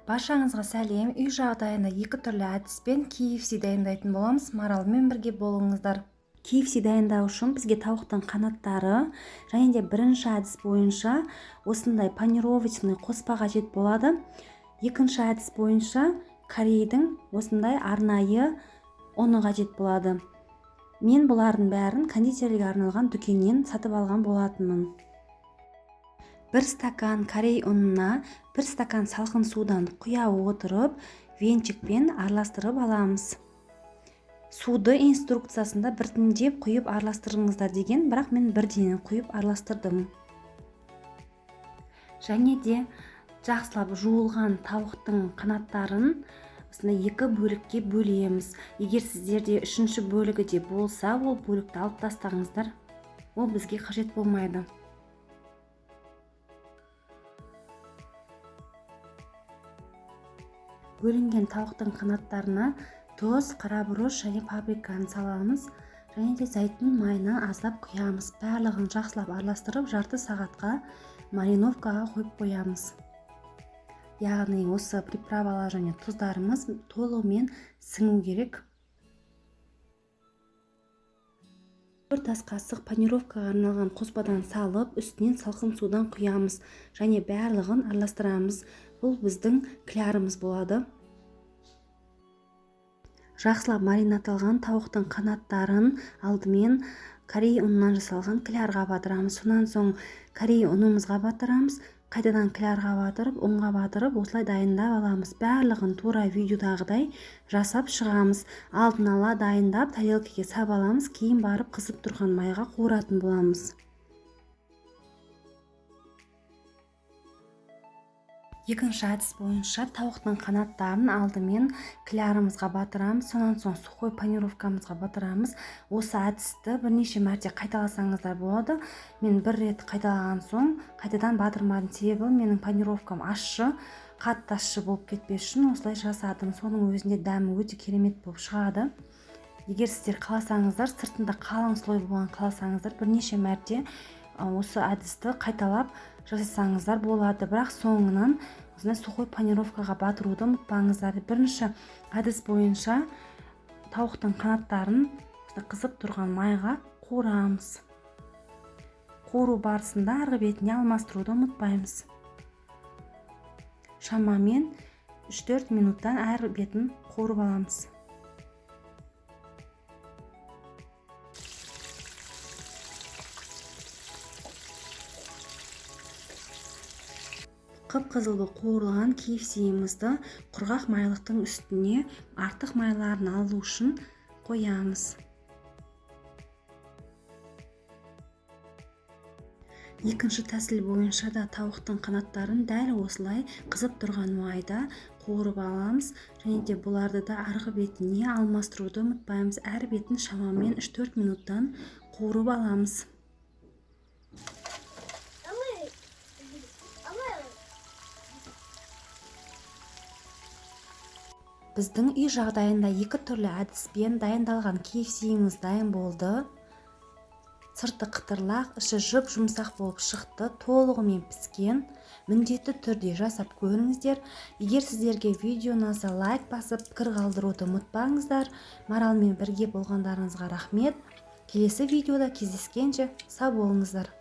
Баршаңызға сәлем. Үй жағдайында екі түрлі әдіспен KFC дайындайтын боламыз. Маралмен бірге болыңыздар. KFC дайындау үшін бізге тауықтың қанаттары және де бірінші әдіс бойынша осындай панировочный қоспа қажет болады. Екінші әдіс бойынша корейдің осындай арнайы ұны қажет болады. Мен бұлардың бәрін кондитерге арналған дүкеннен сатып алған болатынмын. 1 стакан корей ұнына 1 стакан салқын судан құя отырып, венчикпен араластырып аламыз. Суды инструкциясында біртіндеп құйып араластырыңыздар деген, бірақ мен бірден құйып араластырдым. Және де жақсылап жуылған тауықтың қанаттарын осындай екі бөлікке бөлеміз. Егер сіздерде үшінші бөлігі де болса, ол бөлікті алып тастаңыздар. Ол бізге қажет болмайды. Бөлінген тауықтың қанаттарына тұз, қарабұрыш және паприканы саламыз. Және де зәйтүн майына аздап құямыз. Барлығын жақсылап араластырып, жарты сағатқа мариновкаға қойып қоямыз. Яғни осы приправалар және тұздарымыз толығымен сіңу керек. 1 ас қасық панировкаға арналған қоспадан салып, үстінен салқын судан құямыз және барлығын араластырамыз. Бұл біздің клярымыз болады. Жақсылап маринатталған тауықтың қанаттарын алдымен корей ұнынан жасалған клярға батырамыз. Сонан соң корей ұнымызға батырамыз. Қайтадан клярға батырып, ұнға батырып, осылай дайындап аламыз. Барлығын тура видеодағыдай жасап шығамыз. Алдын ала дайындап, тарелкаға сап аламыз. Кейін барып қызып тұрған майға қуыратын боламыз. Екінші әдіс бойынша тауықтың қанаттарын алдымен клярымызға батырамыз, сонан соң сухой панировкамызға батырамыз. Осы әдісті бірнеше мәрте қайталасаңыздар болады. Мен бір рет қайталаған соң қайтадан батырмадым, себебі менің панировкам ащы, қатты ащы болып кетпес үшін осылай жасадым. Соның өзінде дәмі өте керемет болып шығады. Егер сіздер қаласаңыздар, сыртында қалың слой болған қаласаңыздар, бірнеше мәрте осы әдісті қайталап жасасаңыздар болады. Бірақ соңынан осындай сухой панировкаға батыруды ұмытпаңыздар. Бірінші әдіс бойынша тауықтың қанаттарын қызып тұрған майға қуырамыз. Қуыру барысында арғы бетіне алмастыруды ұмытпаймыз. Шамамен 3-4 минуттан әр бетін қуырып аламыз. Қып-қызыл қуырылған KFC-імізді құрғақ майлықтың үстіне артық майларын алу үшін қоямыз. Екінші тәсіл бойынша да тауықтың қанаттарын дәл осылай қызып тұрған майда қуырып аламыз. Және де бұларды да арғы бетіне алмастыруды ұмытпаймыз. Әр бетін шамамен 3-4 минуттан қуырып аламыз. Біздің үй жағдайында екі түрлі әдіспен дайындалған KFC-іміз дайын болды. Сырты қытырлақ, іші жұп-жұмсақ болып шықты, толығымен піскен. Міндетті түрде жасап көріңіздер. Егер сіздерге видео ұнаса, лайк басып, пікір қалдыруды ұмытпаңыздар. Маралмен бірге болғандарыңызға рахмет. Келесі видеода кездескенше сау болыңыздар.